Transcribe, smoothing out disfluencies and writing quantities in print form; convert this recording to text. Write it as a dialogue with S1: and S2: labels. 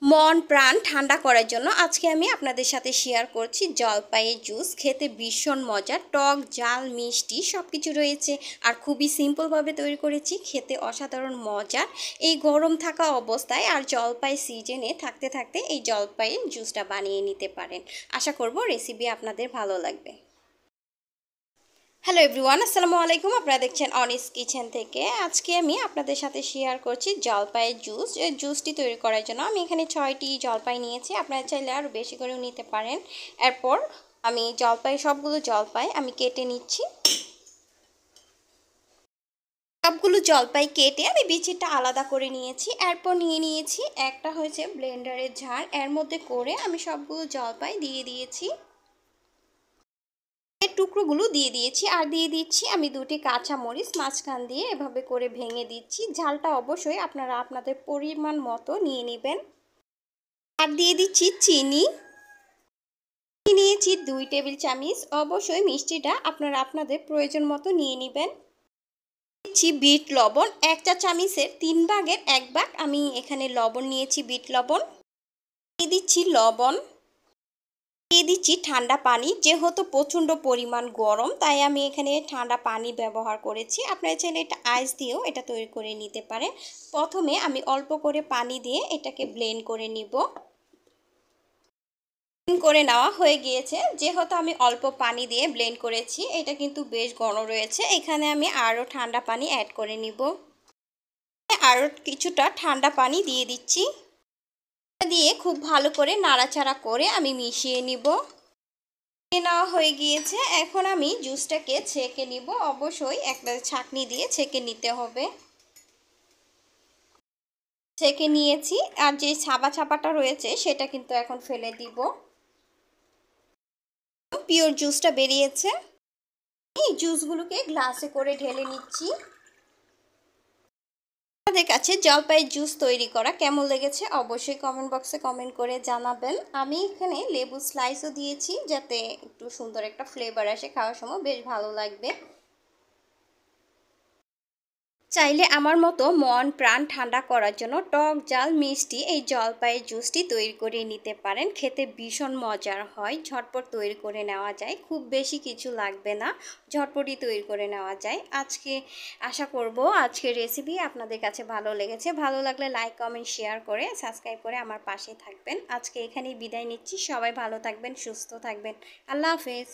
S1: মন প্রাণ ঠান্ডা করার জন্য আজকে আমি আপনাদের সাথে শেয়ার করছি জলপাইয়ের জুস। খেতে ভীষণ মজার, টক ঝাল মিষ্টি সব কিছু রয়েছে আর খুবই সিম্পলভাবে তৈরি করেছি। খেতে অসাধারণ মজার এই গরম থাকা অবস্থায় আর জলপাই সিজনে থাকতে থাকতে এই জলপাইয়ের জুসটা বানিয়ে নিতে পারেন। আশা করব রেসিপি আপনাদের ভালো লাগবে। হ্যালো এভরিওয়ান, আসসালামু আলাইকুম। আপনারা দেখছেন অনিস কিচেন থেকে। আজকে আমি আপনাদের সাথে শেয়ার করছি জলপাইয়ের জুস। এই জুসটি তৈরি করার জন্য আমি এখানে 6টি জলপাই নিয়েছি। আপনারা চাইলে আরও বেশি করেও নিতে পারেন। এরপর আমি সবগুলো জলপাই আমি কেটে নিচ্ছি। সবগুলো জলপাই কেটে আমি বিচিটা আলাদা করে নিয়েছি। এরপর নিয়ে নিয়েছি একটা হয়েছে ব্লেন্ডারের ঝাড়, এর মধ্যে করে আমি সবগুলো জলপাই দিয়ে দিয়েছি। টুকরোগুলো দিয়ে দিয়েছি আর দিয়ে দিচ্ছি আমি 2টি কাঁচামরিচ মাঝখান দিয়ে এভাবে করে ভেঙে দিচ্ছি। ঝালটা অবশ্যই আপনারা আপনাদের পরিমাণ মতো নিয়ে নেবেন। আর দিয়ে দিচ্ছি চিনি, নিয়েছি 2 টেবিল চামচ। অবশ্যই মিষ্টিটা আপনারা আপনাদের প্রয়োজন মতো নিয়ে নেবেন। দিচ্ছি বিট লবণ, 1 চা চামচের 3 ভাগের 1 ভাগ আমি এখানে লবণ নিয়েছি, বিট লবণ। দিয়ে দিচ্ছি লবণ, দিয়ে দিচ্ছি ঠান্ডা পানি। যেহেতু প্রচণ্ড পরিমাণ গরম তাই আমি এখানে ঠান্ডা পানি ব্যবহার করেছি। আপনারা চাইলে এটা আইস দিয়েও এটা তৈরি করে নিতে পারেন। প্রথমে আমি অল্প করে পানি দিয়ে এটাকে ব্লেন্ড করে নিব। ব্লেন্ড করে নেওয়া হয়ে গিয়েছে। যেহেতু আমি অল্প পানি দিয়ে ব্লেন্ড করেছি, এটা কিন্তু বেশ ঘন রয়েছে। এখানে আমি আরও ঠান্ডা পানি অ্যাড করে নিব। আরও কিছুটা ঠান্ডা পানি দিয়ে দিচ্ছি। দিয়ে খুব ভালো করে নাড়াচাড়া করে আমি মিশিয়ে নিব। নেওয়া হয়ে গিয়েছে। এখন আমি জুসটাকে ছেঁকে নিব। অবশ্যই একটা ছাঁকনি দিয়ে ছেঁকে নিতে হবে। ছেঁকে নিয়েছি আর যে ছাপাটা রয়েছে সেটা কিন্তু এখন ফেলে দিব। পিওর জুসটা বেরিয়েছে। এই জুসগুলোকে গ্লাসে করে ঢেলে নিচ্ছি। আপনাদের কাছে জলপাইয়ের জুস তৈরি করা কেমন লেগেছে অবশ্যই কমেন্ট বক্সে কমেন্ট করে জানাবেন। আমি এখানে লেবু স্লাইসও দিয়েছি যাতে একটু সুন্দর একটা ফ্লেভার আসে, খাওয়ার সময় বেশ ভালো লাগবে। চাইলে আমার মতো মন প্রাণ ঠান্ডা করার জন্য টক ঝাল মিষ্টি এই জলপাইয়ের জুসটি তৈরি করে নিতে পারেন। খেতে ভীষণ মজার হয়, ঝটপট তৈরি করে নেওয়া যায়, খুব বেশি কিছু লাগবে না, ঝটপটই তৈরি করে নেওয়া যায়। আশা করব আজকের রেসিপি আপনাদের কাছে ভালো লেগেছে। ভালো লাগলে লাইক কমেন্ট শেয়ার করে সাবস্ক্রাইব করে আমার পাশে থাকবেন। আজকে এখানেই বিদায় নিচ্ছি। সবাই ভালো থাকবেন, সুস্থ থাকবেন। আল্লাহ হাফেজ।